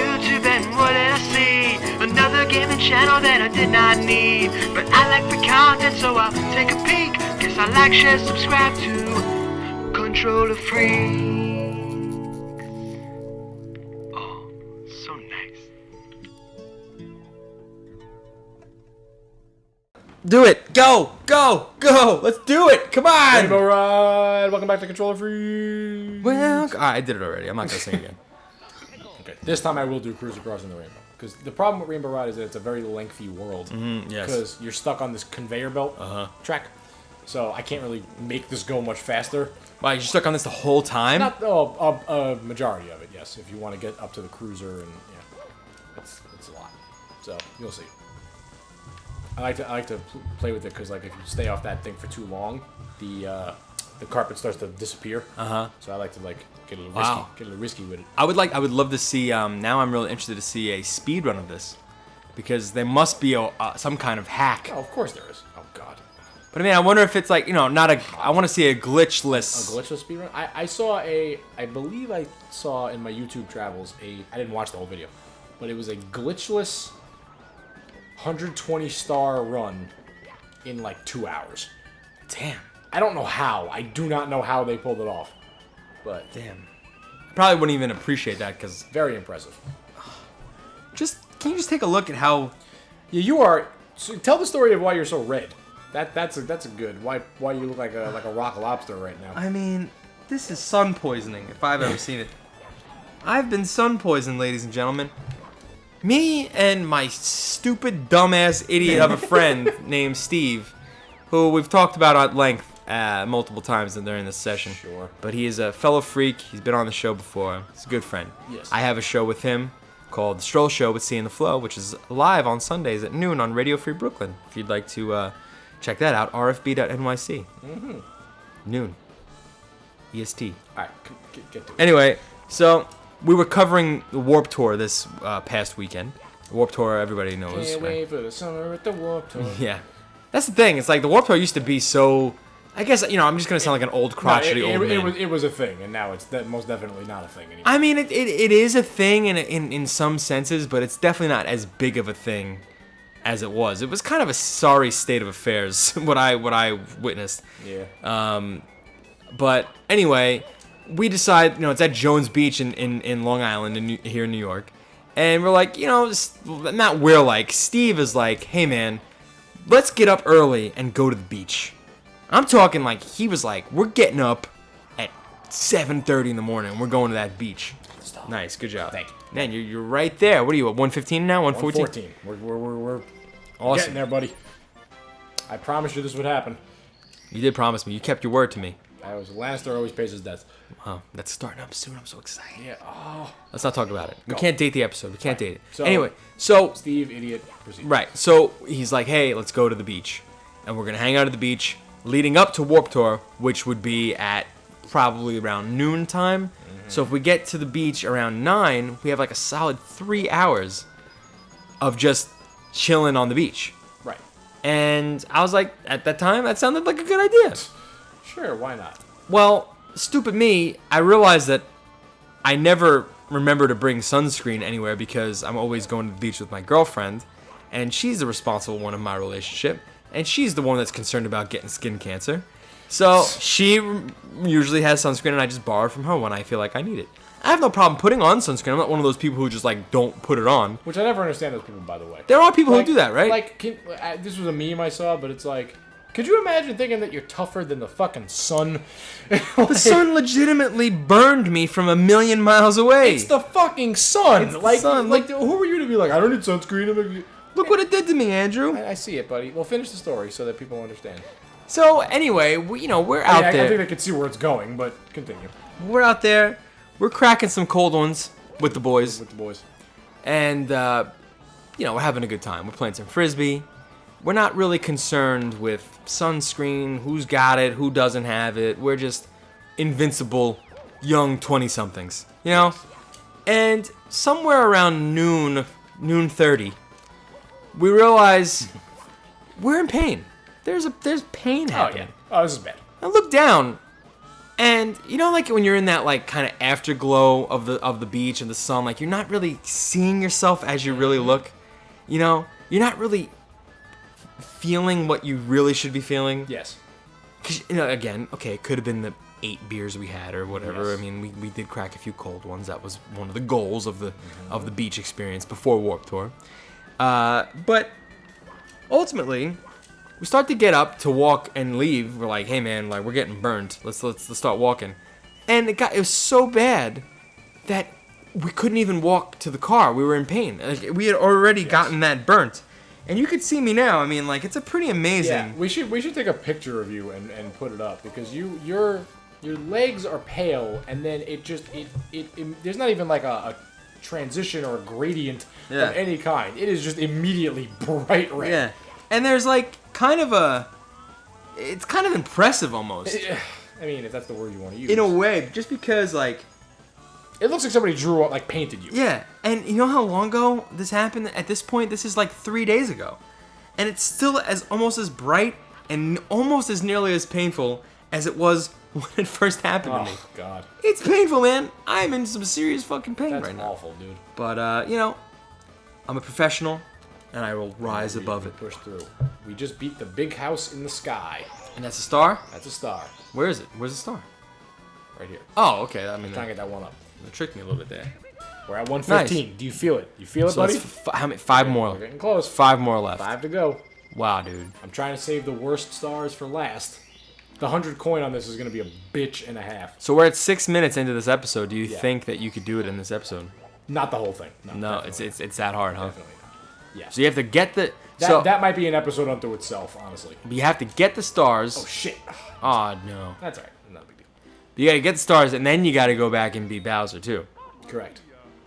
YouTube and what did I see? Another gaming channel that I did not need. But I like the content, so I'll take a peek. Guess I like, share, subscribe to Controller Freak. Oh, so nice. Do it! Go! Go! Go! Let's do it! Come on! Rainbow Ride! Welcome back to Controller Free. Well, I did it already. I'm not gonna sing again. Okay, this time I will do Cruise Across in the Rainbow. Because the problem with Rainbow Ride is that it's a very lengthy world. Yes. Because you're stuck on this conveyor belt track. So I can't really make this go much faster. Wow, you're stuck on this the whole time? Not a majority of it, yes. If you want to get up to the cruiser, and yeah, it's a lot. So you'll see. I like to play with it because like if you stay off that thing for too long, the carpet starts to disappear. So I like to like get a little risky with it. I would love to see. Now I'm really interested to see a speed run of this, because there must be some kind of hack. Oh, of course there is. Oh God. But I mean, I wonder if it's like, not a. I want to see a glitchless. A glitchless speedrun? I believe I saw in my YouTube travels I didn't watch the whole video, but it was a glitchless 120 star run in like 2 hours. Damn. I don't know how. I do not know how they pulled it off. But damn. I probably wouldn't even appreciate that because very impressive. Can you just take a look at how? Yeah, you are. So tell the story of why you're so red. That's a good. Why you look like a rock lobster right now. I mean, this is sun poisoning if I've ever seen it. I've been sun poisoned, ladies and gentlemen. Me and my stupid, dumbass idiot of a friend named Steve, who we've talked about at length multiple times during this session. Sure. But he is a fellow freak. He's been on the show before. He's a good friend. Yes. I have a show with him called The Stroll Show with C and the Flow, which is live on Sundays at noon on Radio Free Brooklyn. If you'd like to check that out, rfb.nyc. Noon. EST. All right, get to it. Anyway, so we were covering the Warp Tour this past weekend. The Warp Tour, everybody knows. Can't wait for the summer at the Warp Tour. Yeah. That's the thing. It's like the Warp Tour used to be so... I guess, I'm just going to sound like an old crotchety old man. It was a thing, and now it's most definitely not a thing anymore. I mean, it is a thing in some senses, but it's definitely not as big of a thing as it was. It was kind of a sorry state of affairs, what I witnessed. Yeah. But anyway, we decide, it's at Jones Beach in Long Island here in New York. And we're like, Steve is like, hey man, let's get up early and go to the beach. I'm talking like, he was like, we're getting up at 7:30 in the morning. We're going to that beach. Nice, good job. Thank you. Man, you're right there. What are you, at 1:15 now? 1:14? 1:14. We're Awesome. getting there, buddy. I promised you this would happen. You did promise me. You kept your word to me. Lannister always pays his debts. Wow, that's starting up soon. I'm so excited. Yeah. Oh. Let's not talk about it. We Go. can't date the episode. We can't date it. So- Anyway, so... Steve, idiot, proceed. Right, so he's like, hey, let's go to the beach. And we're going to hang out at the beach leading up to Warp Tour, which would be at probably around noon time. So if we get to the beach around 9, we have like a solid 3 hours of just chilling on the beach. Right. And I was like, at that time, that sounded like a good idea. Sure, why not? Well, stupid me, I realized that I never remember to bring sunscreen anywhere because I'm always going to the beach with my girlfriend, and she's the responsible one in my relationship, and she's the one that's concerned about getting skin cancer. So she usually has sunscreen, and I just borrow it from her when I feel like I need it. I have no problem putting on sunscreen. I'm not one of those people who just like don't put it on. Which I never understand those people, by the way. There are people who do that, right? Like, this was a meme I saw, but it's like, could you imagine thinking that you're tougher than the fucking sun? The sun legitimately burned me from 1,000,000 miles away. It's the fucking sun. It's the sun. Like, who are you to be like, I don't need sunscreen? Look what it did to me, Andrew. I see it, buddy. Well, finish the story so that people understand. So anyway, we're out there. I think they can see where it's going, but continue. We're out there. We're cracking some cold ones with the boys. And, we're having a good time. We're playing some Frisbee. We're not really concerned with sunscreen, who's got it, who doesn't have it. We're just invincible young 20-somethings, And somewhere around noon 30, we realize we're in pain. There's pain happening. Oh, this is bad. I look down, And you know, like when you're in that like kind of afterglow of the beach and the sun, like you're not really seeing yourself as you really look. You know, you're not really feeling what you really should be feeling. Yes. Because, you know, again, okay, it could have been the 8 beers we had or whatever. Yes. I mean, we did crack a few cold ones. That was one of the goals of the beach experience before Warped Tour. But ultimately, we start to get up to walk and leave. We're like, hey man, like we're getting burned. Let's start walking. And it was so bad that we couldn't even walk to the car. We were in pain. Like, we had already gotten that burnt. And you could see me now. I mean, like, it's a pretty amazing. Yeah, we should take a picture of you and put it up because your legs are pale and then it there's not even like a transition or a gradient of any kind. It is just immediately bright red. Yeah, and there's like it's kind of impressive almost. I mean, if that's the word you want to use. In a way, just because like. It looks like somebody painted you. Yeah, and you know how long ago this happened? At this point, this is like 3 days ago. And it's still almost as bright and almost as nearly as painful as it was when it first happened to me. Oh, God. It's painful, man. I'm in some serious fucking pain That's right now. awful, dude. But, you know, I'm a professional, and I will rise above it. Push through. We just beat the big house in the sky. And that's a star? That's a star. Where is it? Where's the star? Right here. Oh, okay. I mean, Trying to get that one up. it tricked me a little bit there. We're at 115. Nice. Do you feel it? You feel it, So buddy? how many? 5 more. We're getting close. 5 more left. 5 to go. Wow, dude. I'm trying to save the worst stars for last. The 100 coin on this is going to be a bitch and a half. So we're at 6 minutes into this episode. Do you Yeah. think that you could do it in this episode? Not the whole thing. No, it's that hard, huh? definitely not. Yes. So you have to get the That might be an episode unto itself, honestly. you have to get the stars. Oh, shit. Oh no. That's all right. Not a big deal. You gotta get the stars, and then you gotta go back and beat Bowser too. Correct.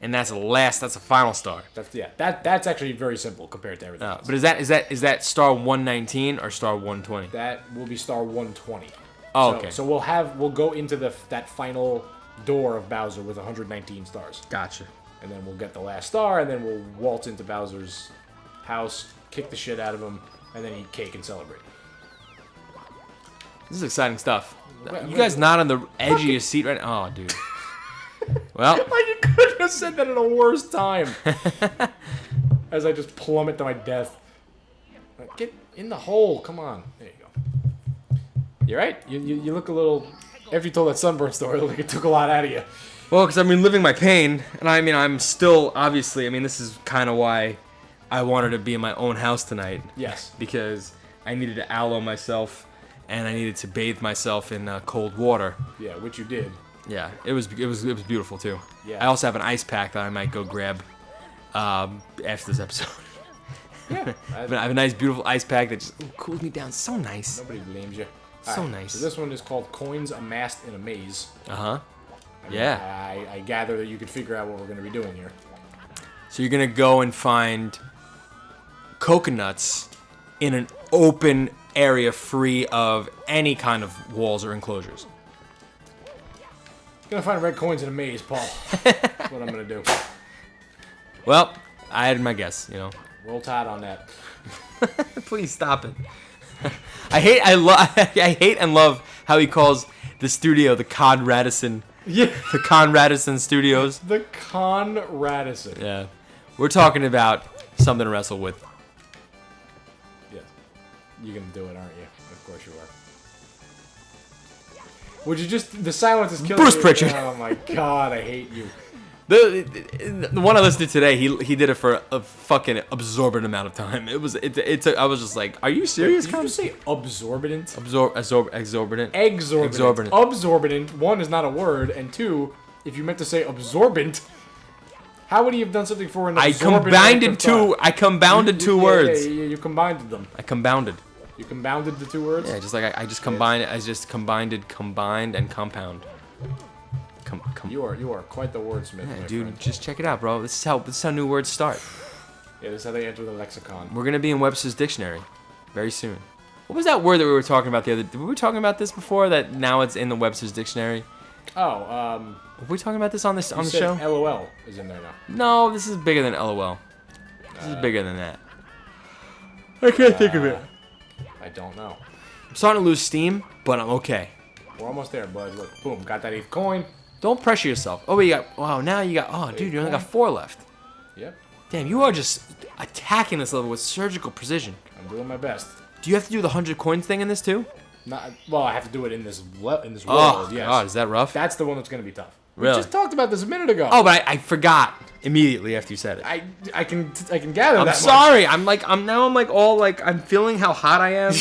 And that's a final star. That's actually very simple compared to everything else. But is that star 119 or star 120? That will be star 120. Oh, So- okay. So we'll go into that final door of Bowser with 119 stars. Gotcha. And then we'll get the last star, and then we'll waltz into Bowser's house, kick the shit out of him, and then eat cake and celebrate. This is exciting stuff. Wait, You guys not on the edge of your seat right now? Oh, dude. Well, Like you could have said that at a worse time. As I just plummet to my death. Get in the hole. Come on. There you go. You right? You look a little. After you told that Sunburn story, like it took a lot out of you. well, because I've been living my pain, and I mean, I'm still obviously. I mean, this is kind of why I wanted to be in my own house tonight. Yes. Because I needed to aloe myself, and I needed to bathe myself in cold water. Yeah, which you did. Yeah, it was beautiful too. Yeah. I also have an ice pack that I might go grab after this episode. Yeah. I have a nice, beautiful ice pack that just cools me down. So nice. Nobody blames you. So Alright, nice. So this one is called Coins Amassed in a Maze. Uh huh. I mean, Yeah. I gather that you could figure out what we're going to be doing here. So you're gonna go and find coconuts in an open area free of any kind of walls or enclosures. Gonna find red coins in a maze, Paul. That's what I'm gonna do. Well, I had my guess, you know. Roll Tide on that. Please stop it. I hate and love how he calls the studio the Con Radisson. Yeah. The Con Radisson Studios. The Con Radisson. Yeah. We're talking about something to wrestle with. Yeah. You're gonna do it, aren't you? Of course you are. Would you just... The silence is killing Bruce me. Pritchard. Oh my god, I hate you. The one I listened to today, he did it for a fucking absorbent amount of time. I was just like, are you serious? Did you just say absorbent? Exorbitant. Exorbitant. Absorbent, one, is not a word, and two, if you meant to say absorbent, how would he have done something for an absorbent I compounded two words. Yeah, you combined them. I compounded. You compounded the two words? Yeah, just like I just combined it. I just combined and compound. You are quite the wordsmith, Yeah, my dude, friend. just check it out, bro. This is how new words start. Yeah, this is how they enter the lexicon. We're gonna be in Webster's dictionary very soon. What was that word that we were talking about the other? Were we talking about this before? That now it's in the Webster's dictionary. Oh, Were we talking about this on the you said show? LOL is in there now. No, this is bigger than LOL. This is bigger than that. I can't think of it. I don't know. I'm starting to lose steam, but I'm okay. We're almost there, bud. Look, boom, got that 8th coin. Don't pressure yourself. Oh, you got. Wow, now you got. Oh, dude, you only got 4 left. Yep, Damn, you are just attacking this level with surgical precision. I'm doing my best. Do you have to do the 100 coins thing in this too? Not well. I have to do it in this world. Oh, Yes, God, is that rough? that's the one that's gonna be tough. Really? We just talked about this a minute ago. Oh, but I forgot immediately after you said it. I can gather I'm that. sorry. I'm feeling how hot I am.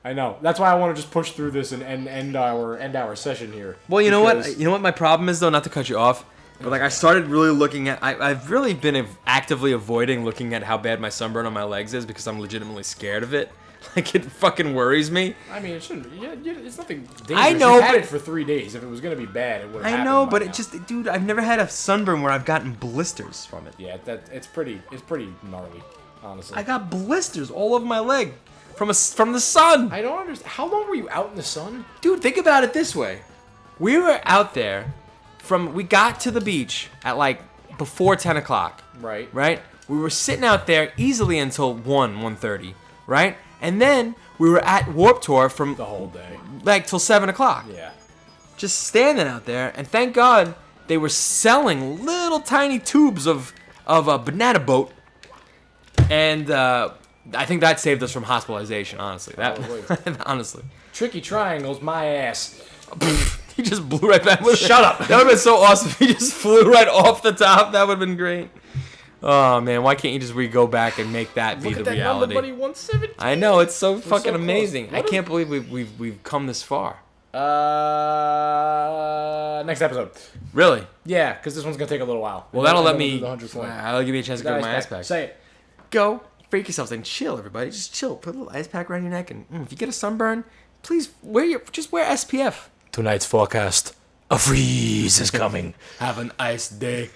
I know. That's why I want to just push through this and end our session here. Well, you know what? You know what my problem is though. Not to cut you off, but like I started really looking at. I've really been actively avoiding looking at how bad my sunburn on my legs is because I'm legitimately scared of it. Like it fucking worries me. I mean, it shouldn't. It's nothing dangerous. I know, You've had but it for 3 days. If it was gonna be bad, it would. I know, but it just, dude, I've never had a sunburn where I've gotten blisters from it. Yeah, it's pretty gnarly, honestly. I got blisters all over my leg from the sun. I don't understand. How long were you out in the sun? Dude, think about it this way. We were out there we got to the beach at like before 10 o'clock. Right. Right? We were sitting out there easily until 1:30, right? And then we were at Warped Tour from The whole day. like till 7 o'clock. Yeah. Just standing out there, and thank God they were selling little tiny tubes of a banana boat. And I think that saved us from hospitalization, honestly. Honestly. Tricky triangles, my ass. He just blew right back. Shut up. That would have been so awesome if he just flew right off the top. That would have been great. Oh, man.Hy can't you just go back and make that be Look the at that reality? number, buddy. 117. I know. It's so fucking so close. amazing. I What can't believe we've come this far. Next episode. Really? Yeah, because this one's gonna take a little while. Well, that'll And let then we'll me. do the 100 coin. That'll give me a chance to go to my ice pack. Say it. Go. Freak yourselves and chill, everybody. Just chill. Put a little ice pack around your neck, and if you get a sunburn, please wear SPF. Tonight's forecast: a freeze is coming. Have an ice day.